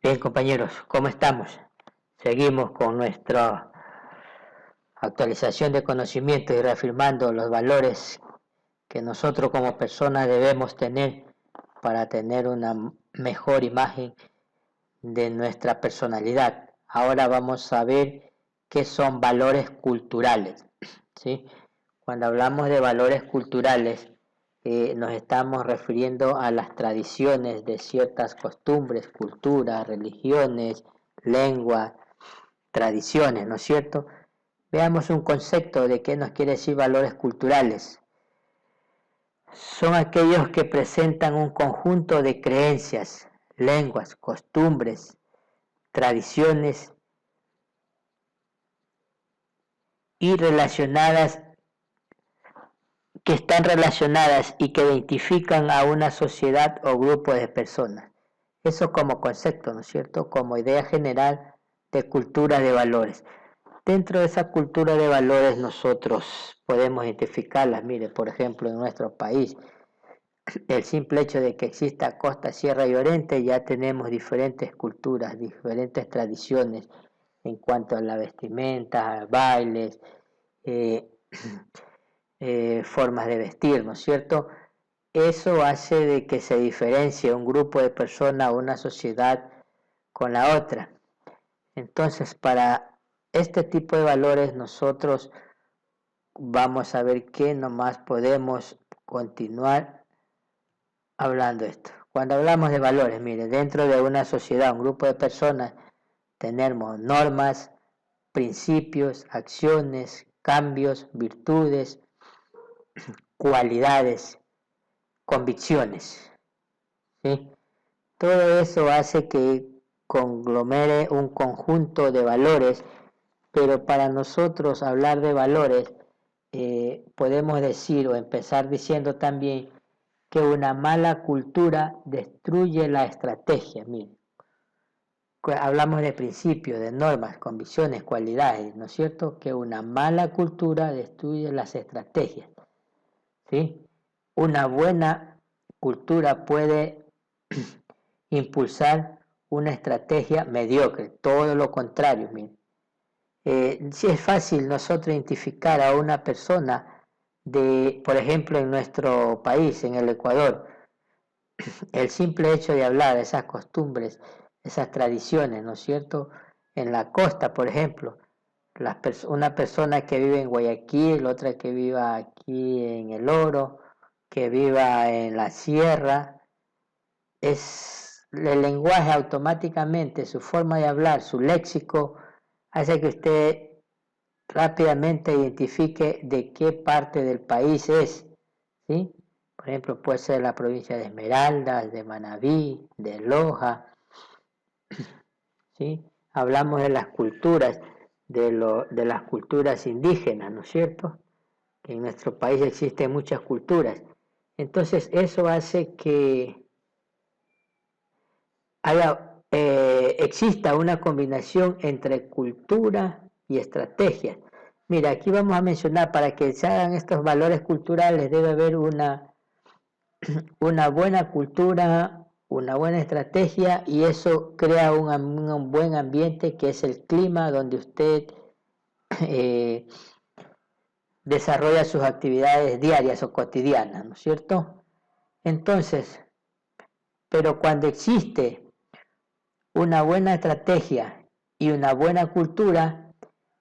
Bien, compañeros, ¿cómo estamos? Seguimos con nuestra actualización de conocimiento y reafirmando los valores que nosotros como personas debemos tener para tener una mejor imagen de nuestra personalidad. Ahora vamos a ver qué son valores culturales, ¿sí? Cuando hablamos de valores culturales, nos estamos refiriendo a las tradiciones de ciertas costumbres, culturas, religiones, lenguas, tradiciones, ¿no es cierto? Veamos un concepto de qué nos quiere decir valores culturales. Son aquellos que presentan un conjunto de creencias, lenguas, costumbres, tradiciones y que están relacionadas y que identifican a una sociedad o grupo de personas. Eso como concepto, ¿no es cierto? Como idea general de cultura de valores. Dentro de esa cultura de valores nosotros podemos identificarlas. Mire, por ejemplo, en nuestro país, el simple hecho de que exista costa, sierra y oriente, ya tenemos diferentes culturas, diferentes tradiciones en cuanto a la vestimenta, bailes, eh, formas de vestir, ¿no es cierto? Eso hace de que se diferencie un grupo de personas o una sociedad con la otra. Entonces, para este tipo de valores nosotros vamos a ver qué nomás podemos continuar hablando de esto. Cuando hablamos de valores, mire, dentro de una sociedad, un grupo de personas, tenemos normas, principios, acciones, cambios, virtudes, cualidades, convicciones, ¿sí? Todo eso hace que conglomere un conjunto de valores, pero para nosotros hablar de valores, podemos decir o empezar diciendo también que una mala cultura destruye la estrategia. Miren, hablamos de principios, de normas, convicciones, cualidades, ¿no es cierto? Que una mala cultura destruye las estrategias, ¿sí? Una buena cultura puede impulsar una estrategia mediocre, todo lo contrario. Miren. Si es fácil nosotros identificar a una persona por ejemplo, en nuestro país, en el Ecuador, el simple hecho de hablar esas costumbres, esas tradiciones, ¿no es cierto? En la costa, por ejemplo, una persona que vive en Guayaquil, otra que viva aquí en El Oro, que viva en la sierra, es el lenguaje automáticamente, su forma de hablar, su léxico, hace que usted rápidamente identifique de qué parte del país es, ¿sí? Por ejemplo, puede ser la provincia de Esmeraldas, de Manabí, de Loja, ¿sí? Hablamos de las culturas, de las culturas indígenas, ¿no es cierto? Que en nuestro país existen muchas culturas. Entonces, eso hace que exista una combinación entre cultura y estrategia. Mira, aquí vamos a mencionar, para que se hagan estos valores culturales debe haber una buena cultura, una buena estrategia, y eso crea un buen ambiente, que es el clima donde usted eh, desarrolla sus actividades diarias o cotidianas, ¿no es cierto? Entonces, pero cuando existe una buena estrategia y una buena cultura,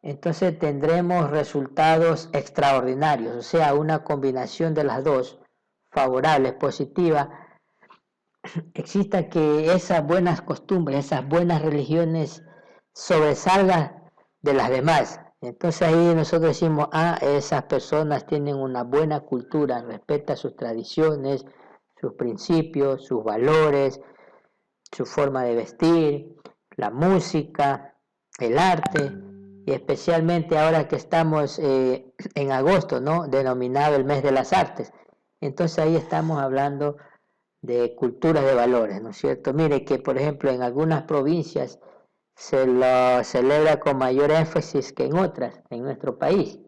entonces tendremos resultados extraordinarios, o sea, una combinación de las dos, favorables, positivas. Exista que esas buenas costumbres, esas buenas religiones sobresalgan de las demás. Entonces ahí nosotros decimos, esas personas tienen una buena cultura, respetan sus tradiciones, sus principios, sus valores, su forma de vestir, la música, el arte, y especialmente ahora que estamos en agosto, ¿no? Denominado el mes de las artes. Entonces ahí estamos hablando de culturas de valores, ¿no es cierto? Mire que, por ejemplo, en algunas provincias se lo celebra con mayor énfasis que en otras, en nuestro país,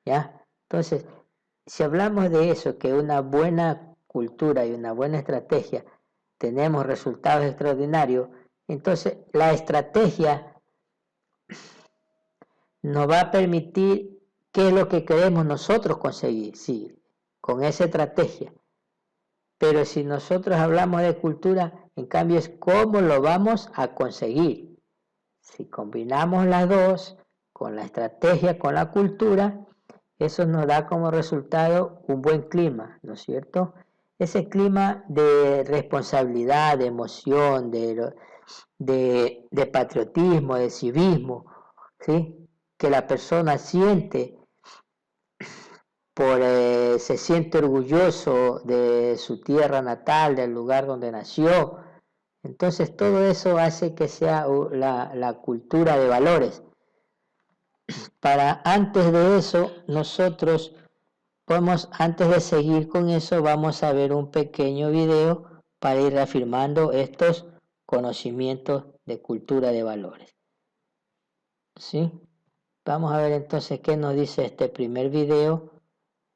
¿ya? Entonces, si hablamos de eso, que una buena cultura y una buena estrategia tenemos resultados extraordinarios, Entonces, la estrategia nos va a permitir qué es lo que queremos nosotros conseguir, sí, con esa estrategia. Pero si nosotros hablamos de cultura, en cambio es cómo lo vamos a conseguir. Si combinamos las dos, con la estrategia, con la cultura, eso nos da como resultado un buen clima, ¿no es cierto? Ese clima de responsabilidad, de emoción, de patriotismo, de civismo, ¿sí? Que la persona siente se siente orgulloso de su tierra natal, del lugar donde nació. Entonces todo eso hace que sea la cultura de valores. Para antes de eso, nosotros antes de seguir con eso, vamos a ver un pequeño video para ir reafirmando estos conocimientos de cultura de valores. ¿Sí? Vamos a ver entonces qué nos dice este primer video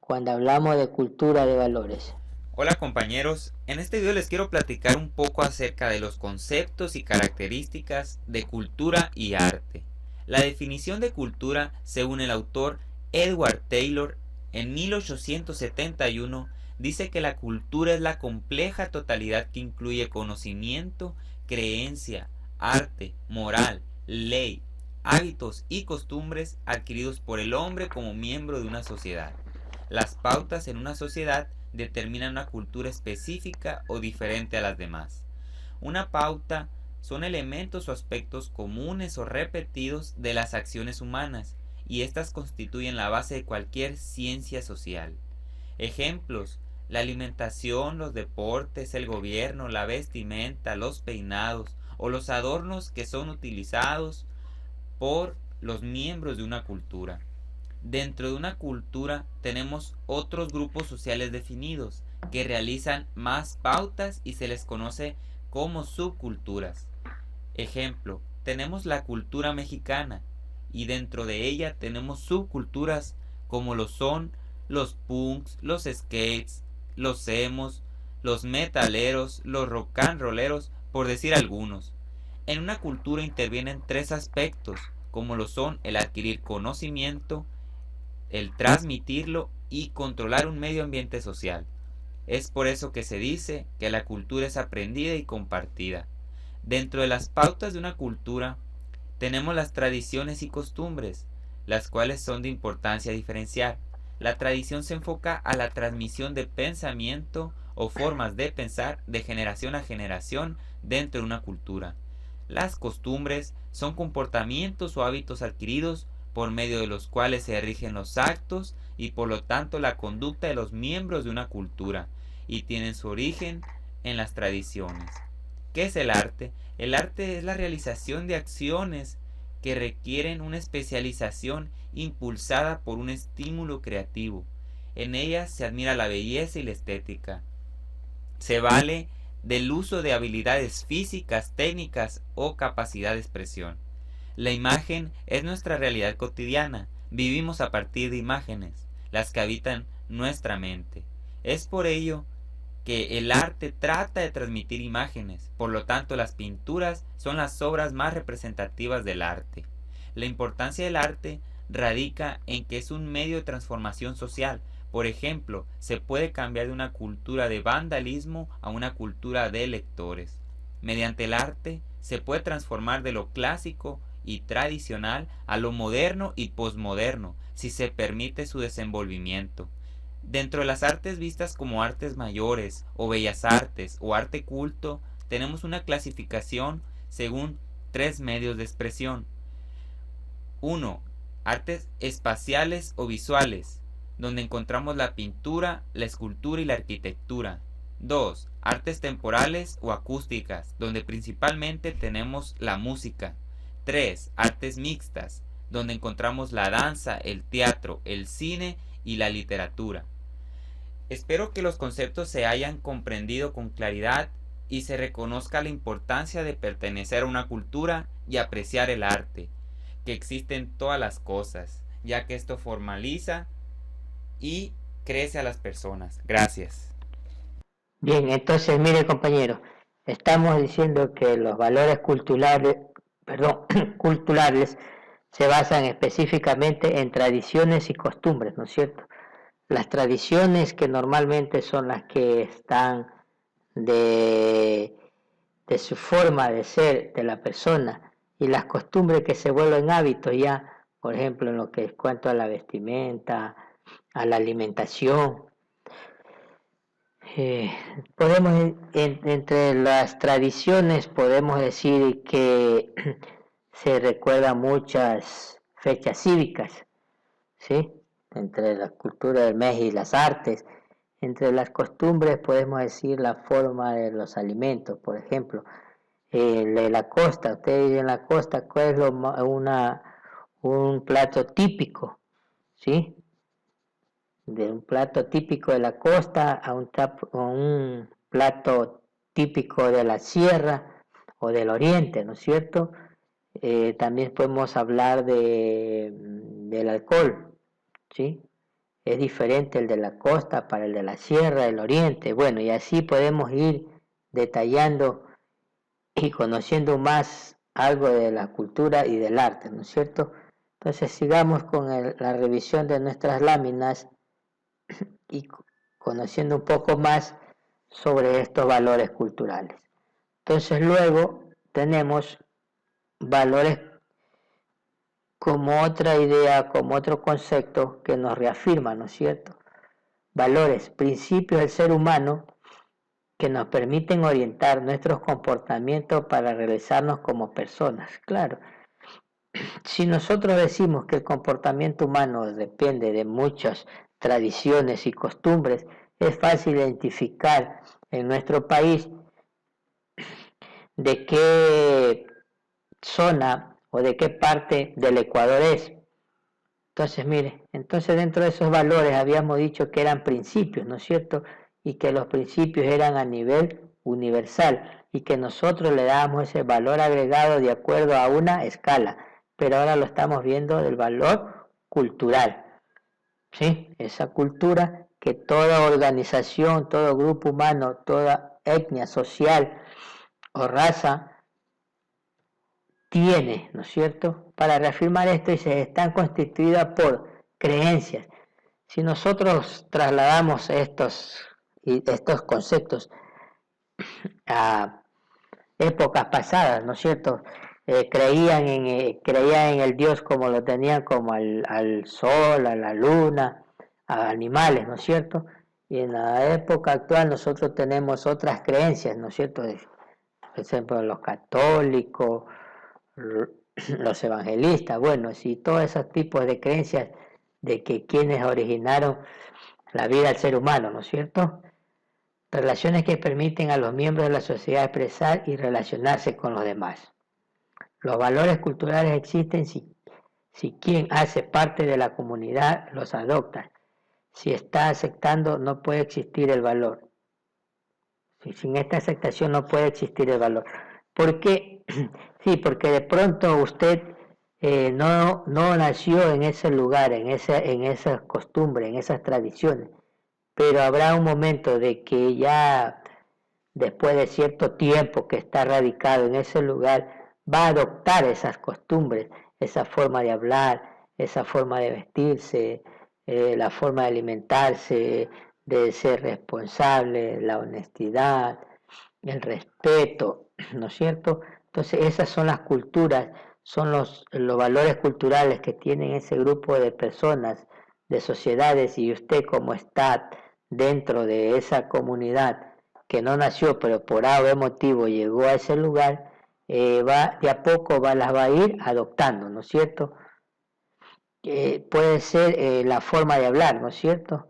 cuando hablamos de cultura de valores. Hola compañeros, en este video les quiero platicar un poco acerca de los conceptos y características de cultura y arte. La definición de cultura, según el autor Edward Taylor, en 1871, dice que la cultura es la compleja totalidad que incluye conocimiento, creencia, arte, moral, ley, hábitos y costumbres adquiridos por el hombre como miembro de una sociedad. Las pautas en una sociedad determinan una cultura específica o diferente a las demás. Una pauta son elementos o aspectos comunes o repetidos de las acciones humanas, y estas constituyen la base de cualquier ciencia social. Ejemplos: la alimentación, los deportes, el gobierno, la vestimenta, los peinados o los adornos que son utilizados por los miembros de una cultura. Dentro de una cultura tenemos otros grupos sociales definidos que realizan más pautas y se les conoce como subculturas. Ejemplo, tenemos la cultura mexicana y dentro de ella tenemos subculturas como lo son los punks, los skates, los emos, los metaleros, los rock and rolleros, por decir algunos. En una cultura intervienen tres aspectos, como lo son el adquirir conocimiento, el transmitirlo y controlar un medio ambiente social. Es por eso que se dice que la cultura es aprendida y compartida. Dentro de las pautas de una cultura tenemos las tradiciones y costumbres, las cuales son de importancia diferenciar. La tradición se enfoca a la transmisión de pensamiento o formas de pensar de generación a generación dentro de una cultura. Las costumbres son comportamientos o hábitos adquiridos por medio de los cuales se rigen los actos y por lo tanto la conducta de los miembros de una cultura, y tienen su origen en las tradiciones. ¿Qué es el arte? El arte es la realización de acciones que requieren una especialización impulsada por un estímulo creativo. En ellas se admira la belleza y la estética. Se vale del uso de habilidades físicas, técnicas o capacidad de expresión. La imagen es nuestra realidad cotidiana. Vivimos a partir de imágenes, las que habitan nuestra mente. Es por ello que el arte trata de transmitir imágenes, por lo tanto las pinturas son las obras más representativas del arte. La importancia del arte radica en que es un medio de transformación social. Por ejemplo, se puede cambiar de una cultura de vandalismo a una cultura de lectores. Mediante el arte se puede transformar de lo clásico y tradicional a lo moderno y posmoderno, si se permite su desenvolvimiento. Dentro de las artes vistas como artes mayores o bellas artes o arte culto, tenemos una clasificación según tres medios de expresión. 1. Artes espaciales o visuales, donde encontramos la pintura, la escultura y la arquitectura. 2. Artes temporales o acústicas, donde principalmente tenemos la música. 3. Artes mixtas, donde encontramos la danza, el teatro, el cine y la literatura. Espero que los conceptos se hayan comprendido con claridad y se reconozca la importancia de pertenecer a una cultura y apreciar el arte, que existe en todas las cosas, ya que esto formaliza y crece a las personas. Gracias. Bien, entonces mire compañero, estamos diciendo que los valores culturales se basan específicamente en tradiciones y costumbres, ¿no es cierto? Las tradiciones que normalmente son las que están de su forma de ser de la persona, y las costumbres que se vuelven hábitos ya, por ejemplo, en lo que es cuanto a la vestimenta, a la alimentación. Eh, podemos, entre las tradiciones, podemos decir que se recuerdan muchas fechas cívicas, ¿sí? Entre la cultura del mes y las artes. Entre las costumbres podemos decir la forma de los alimentos, por ejemplo, de la costa. Ustedes viven en la costa, ¿cuál es un plato típico? ¿Sí? De un plato típico de la costa a un plato típico de la sierra o del oriente, ¿no es cierto? También podemos hablar del alcohol, ¿sí? Es diferente el de la costa para el de la sierra, del oriente, bueno, y así podemos ir detallando y conociendo más algo de la cultura y del arte, ¿no es cierto? Entonces sigamos con la revisión de nuestras láminas y conociendo un poco más sobre estos valores culturales. Entonces luego tenemos valores como otra idea, como otro concepto que nos reafirma, ¿no es cierto? Valores, principios del ser humano que nos permiten orientar nuestros comportamientos para realizarnos como personas. Claro, si nosotros decimos que el comportamiento humano depende de muchas tradiciones y costumbres, es fácil identificar en nuestro país de qué zona o de qué parte del Ecuador es. Entonces, mire, entonces dentro de esos valores habíamos dicho que eran principios, ¿no es cierto? Y que los principios eran a nivel universal y que nosotros le dábamos ese valor agregado de acuerdo a una escala, pero ahora lo estamos viendo del valor cultural, ¿sí? Esa cultura que toda organización, todo grupo humano, toda etnia social o raza tiene, ¿no es cierto? Para reafirmar esto, y se están constituidas por creencias. Si nosotros trasladamos estos conceptos a épocas pasadas, ¿no es cierto? Creían en el Dios como lo tenían, como al sol, a la luna, a animales, ¿no es cierto? Y en la época actual nosotros tenemos otras creencias, ¿no es cierto? Por ejemplo, los católicos, los evangelistas, bueno, si todos esos tipos de creencias de que quienes originaron la vida del ser humano, ¿no es cierto? Relaciones que permiten a los miembros de la sociedad expresar y relacionarse con los demás. Los valores culturales existen si quien hace parte de la comunidad los adopta. Si está aceptando, no puede existir el valor. Sin esta aceptación no puede existir el valor. ¿Por qué? Sí, porque de pronto usted no nació en ese lugar, en esas costumbres, en esas tradiciones, pero habrá un momento de que ya después de cierto tiempo que está radicado en ese lugar, va a adoptar esas costumbres, esa forma de hablar, esa forma de vestirse, la forma de alimentarse, de ser responsable, la honestidad, el respeto, ¿no es cierto? Entonces esas son las culturas, son los valores culturales que tienen ese grupo de personas, de sociedades, y usted como está dentro de esa comunidad que no nació, pero por algún motivo llegó a ese lugar, de a poco las va a ir adoptando, ¿no es cierto? Puede ser la forma de hablar, ¿no es cierto?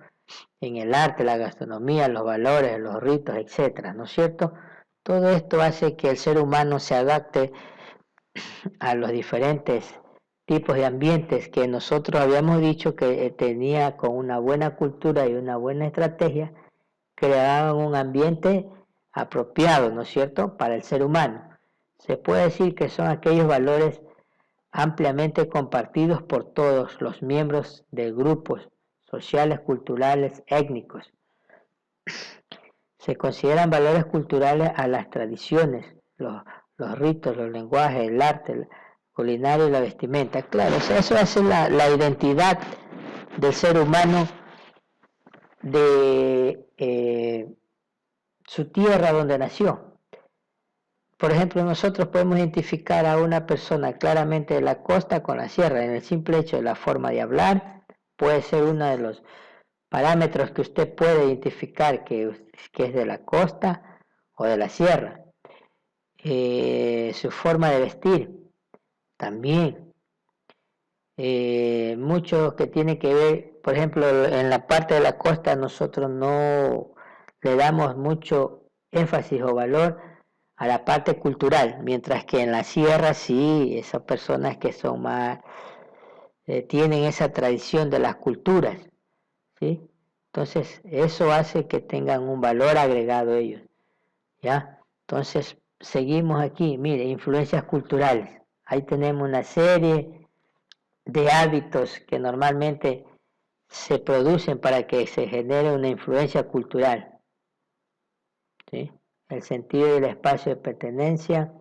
En el arte, la gastronomía, los valores, los ritos, etcétera, ¿no es cierto? Todo esto hace que el ser humano se adapte a los diferentes tipos de ambientes que nosotros habíamos dicho que tenía, con una buena cultura y una buena estrategia, creaban un ambiente apropiado, ¿no es cierto?, para el ser humano. Se puede decir que son aquellos valores ampliamente compartidos por todos los miembros de grupos sociales, culturales, étnicos. Se consideran valores culturales a las tradiciones, los ritos, los lenguajes, el arte, el culinario y la vestimenta. Claro, o sea, eso hace la identidad del ser humano de su tierra donde nació. Por ejemplo, nosotros podemos identificar a una persona claramente de la costa con la sierra, en el simple hecho de la forma de hablar, puede ser uno de los parámetros que usted puede identificar que es de la costa o de la sierra. Su forma de vestir también. Mucho que tiene que ver, por ejemplo, en la parte de la costa nosotros no le damos mucho énfasis o valor a la parte cultural, mientras que en la sierra sí, esas personas que son más, tienen esa tradición de las culturas, ¿sí? Entonces eso hace que tengan un valor agregado ellos, ¿ya? Entonces seguimos aquí, mire, influencias culturales, ahí tenemos una serie de hábitos que normalmente se producen para que se genere una influencia cultural, ¿sí? El sentido del espacio de pertenencia,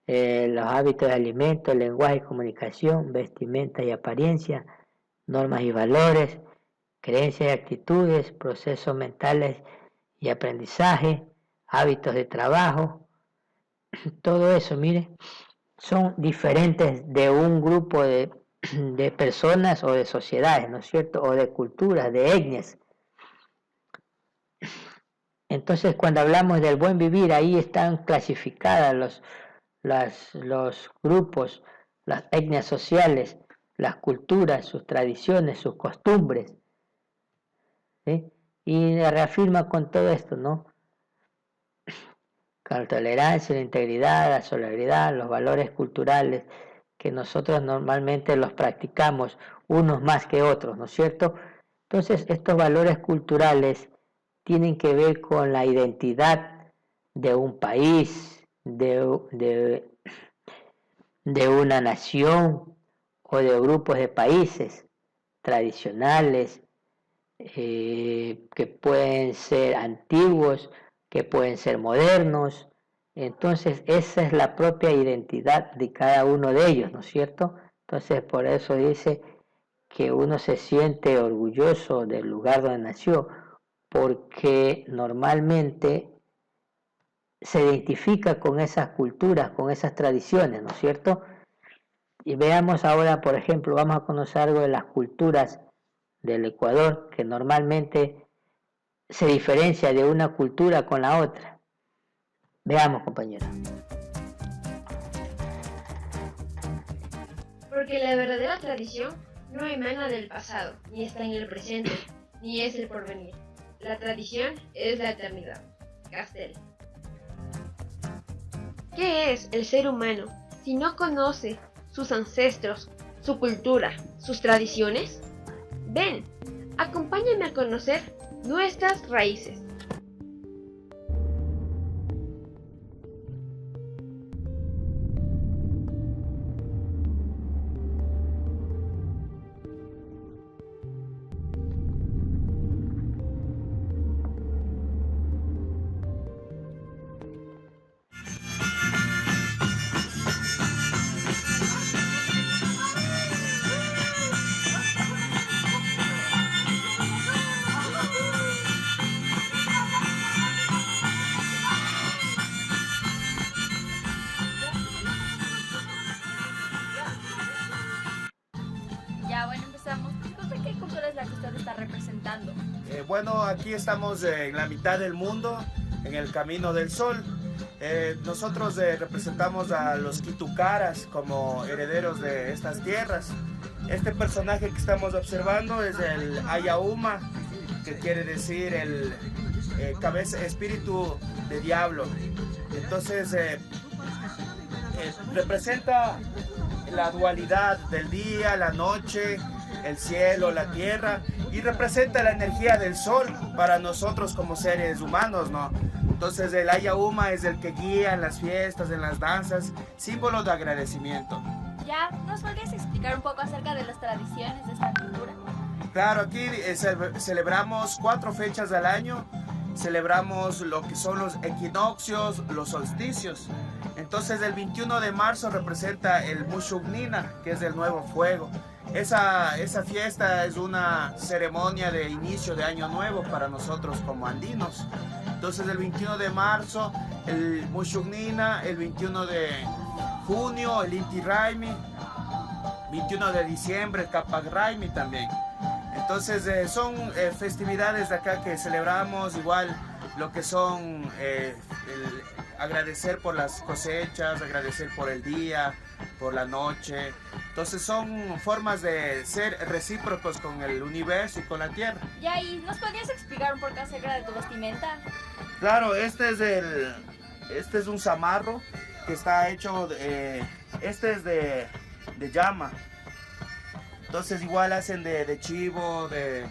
los hábitos de alimento, lenguaje y comunicación, vestimenta y apariencia, normas y valores, creencias y actitudes, procesos mentales y aprendizaje, hábitos de trabajo, todo eso, mire, son diferentes de un grupo de personas o de sociedades, ¿no es cierto? O de culturas, de etnias. Entonces, cuando hablamos del buen vivir, ahí están clasificadas los grupos, las etnias sociales, las culturas, sus tradiciones, sus costumbres, ¿sí? Y reafirma con todo esto, ¿no? Con la tolerancia, la integridad, la solidaridad, los valores culturales que nosotros normalmente los practicamos, unos más que otros, ¿no es cierto? Entonces, estos valores culturales tienen que ver con la identidad de un país, de una nación o de grupos de países tradicionales, que pueden ser antiguos, que pueden ser modernos. Entonces esa es la propia identidad de cada uno de ellos, ¿no es cierto? Entonces por eso dice que uno se siente orgulloso del lugar donde nació, porque normalmente se identifica con esas culturas, con esas tradiciones, ¿no es cierto? Y veamos ahora, por ejemplo, vamos a conocer algo de las culturas del Ecuador, que normalmente se diferencia de una cultura con la otra. Veamos, compañeros. Porque la verdadera tradición no emana del pasado, ni está en el presente, ni es el porvenir. La tradición es la eternidad. Castel. ¿Qué es el ser humano si no conoce sus ancestros, su cultura, sus tradiciones? Ven, acompáñame a conocer nuestras raíces. Bueno, aquí estamos en la mitad del mundo, en el Camino del Sol. Nosotros representamos a los Quitucaras como herederos de estas tierras. Este personaje que estamos observando es el Ayauma, que quiere decir el cabeza, espíritu de diablo. Entonces representa la dualidad del día, la noche, el cielo, la tierra, y representa la energía del sol para nosotros como seres humanos, ¿no? Entonces el Ayauma es el que guía en las fiestas, en las danzas, símbolo de agradecimiento. ¿Ya nos podrías explicar un poco acerca de las tradiciones de esta cultura? Claro, aquí celebramos 4 fechas al año celebramos lo que son los equinoccios, los solsticios. Entonces el 21 de marzo representa el Mushugnina, que es el nuevo fuego. Esa fiesta es una ceremonia de inicio de año nuevo para nosotros como andinos. Entonces el 21 de marzo el Mushugnina, el 21 de junio el Inti Raymi, 21 de diciembre el Capac Raymi también. Entonces son festividades de acá que celebramos, igual lo que son agradecer por las cosechas, agradecer por el día, por la noche. Entonces son formas de ser recíprocos con el universo y con la tierra. Ya, ¿y nos podrías explicar un poco acerca de tu vestimenta? Claro, este es un zamarro que está hecho, este es de llama. Entonces igual hacen de chivo, de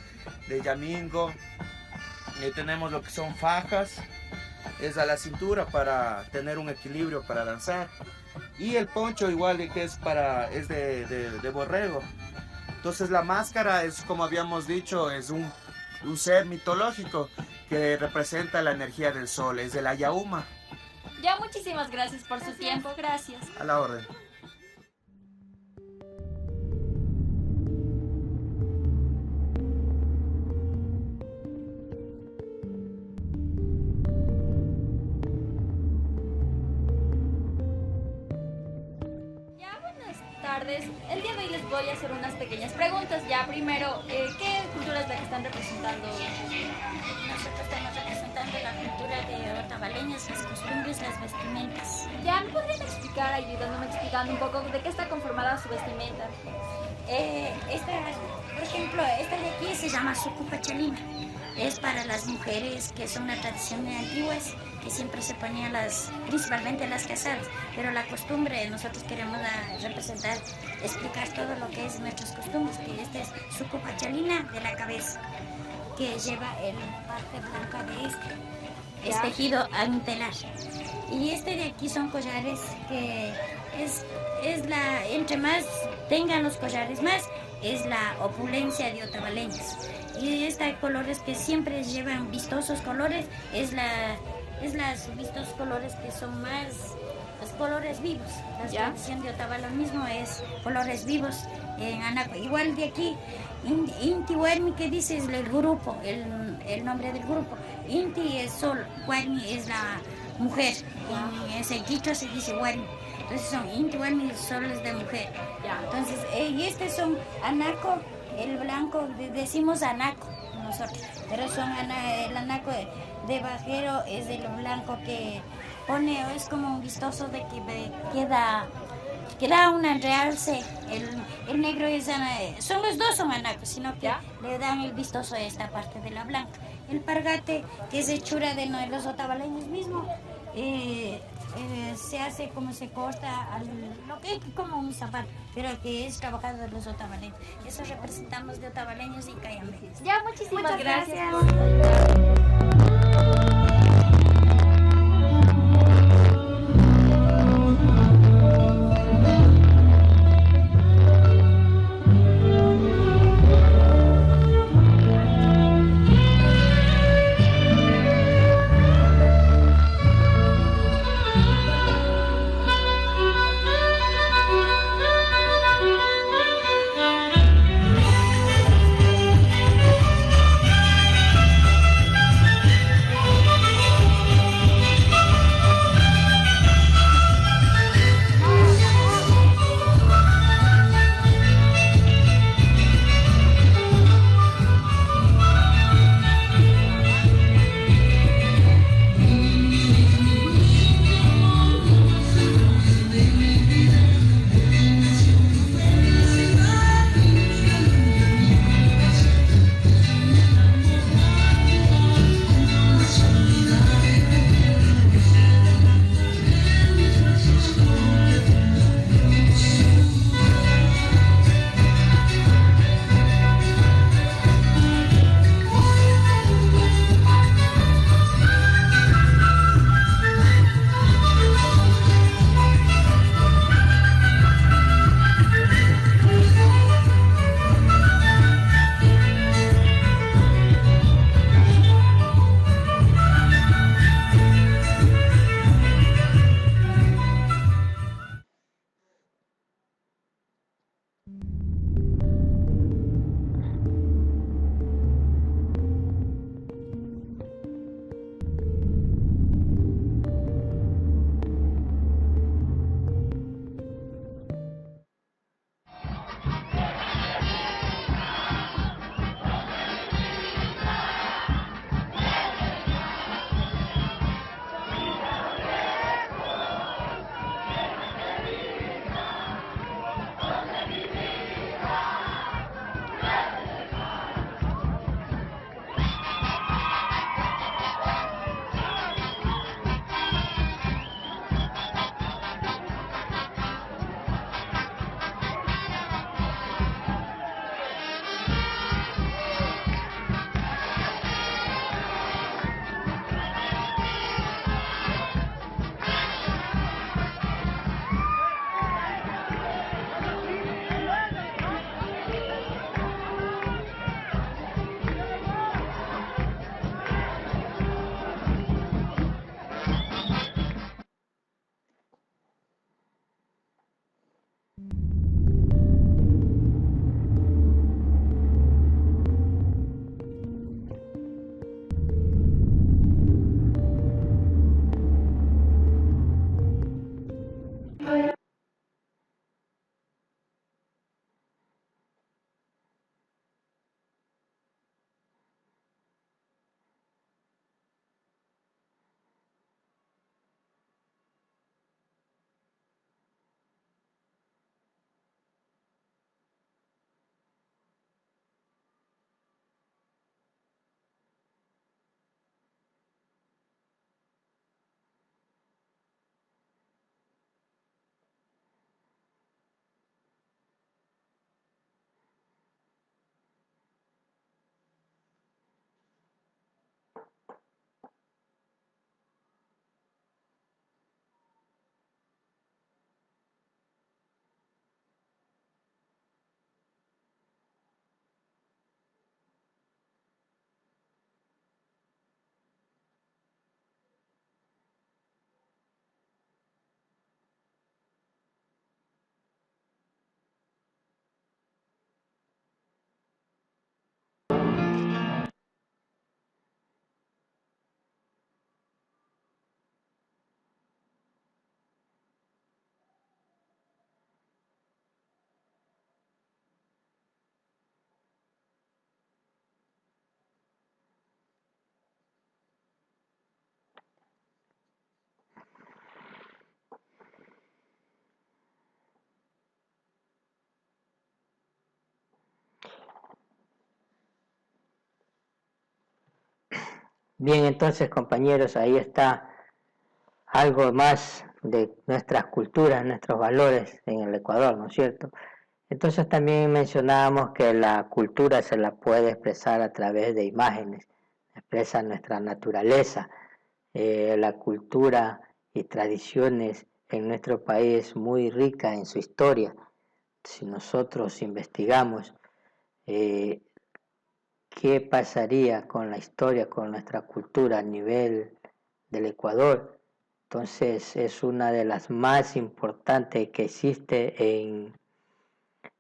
yamingo. Tenemos lo que son fajas, es a la cintura para tener un equilibrio para danzar. Y el poncho igual que es de borrego. Entonces la máscara es, como habíamos dicho, es un ser mitológico que representa la energía del sol, es el Ayauma. Ya, muchísimas gracias por su tiempo, gracias. A la orden. El día de hoy les voy a hacer unas pequeñas preguntas. Ya, primero, ¿qué cultura es la que están representando? Nosotros estamos representando la cultura de otavaleños, las costumbres, las vestimentas. Ya, ¿me podrían explicar, ayudándome explicando un poco de qué está conformada su vestimenta? Por ejemplo, esta de aquí se llama sucupachalina. Es para las mujeres, que son una tradición de antiguas, que siempre se ponían principalmente las casadas. Pero la costumbre, nosotros queremos representar, explicar todo lo que es nuestras costumbres, que esta es sucupachalina de la cabeza, que lleva el parte blanca de es tejido a un telar. Y este de aquí son collares que entre más tengan los collares más, es la opulencia de otavaleños. Y estos colores que siempre llevan vistosos colores, es las vistosos colores que son más los colores vivos. La tradición de Otavalo mismo es colores vivos en Anaco. Igual de aquí, Inti Huermi, que dice es el grupo, el nombre del grupo. Inti es sol, Huermi es la mujer. En ese quichua se dice Huermi. Entonces son Inti Huermi, soles de mujer. Entonces, y estos son Anaco, el blanco, decimos Anaco nosotros, pero son el Anaco de bajero es el blanco que pone, es como un vistoso de que da un realce. El negro es son los dos son anacos, sino que le dan el vistoso a esta parte de la blanca. El pargate, que es hechura de los otavaleños mismos, se hace como se corta lo que es como un zapato, pero que es trabajado de los otavaleños. Eso representamos de otavaleños y cayambeles. Ya, muchísimas gracias. Bien, entonces compañeros, ahí está algo más de nuestras culturas, nuestros valores en el Ecuador, ¿no es cierto? Entonces también mencionábamos que la cultura se la puede expresar a través de imágenes, expresa nuestra naturaleza, la cultura y tradiciones en nuestro país muy rica en su historia. Si nosotros investigamos eh, qué pasaría con la historia, con nuestra cultura a nivel del Ecuador, entonces es una de las más importantes que existe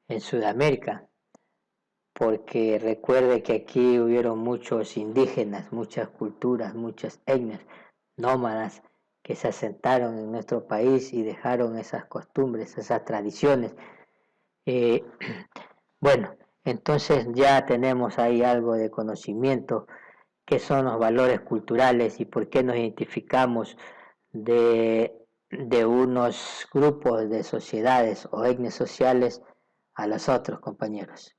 en Sudamérica, porque recuerde que aquí hubieron muchos indígenas, muchas culturas, muchas etnias nómadas que se asentaron en nuestro país y dejaron esas costumbres, esas tradiciones. Eh, bueno, entonces ya tenemos ahí algo de conocimiento, qué son los valores culturales y por qué nos identificamos de unos grupos de sociedades o etnias sociales a los otros, compañeros.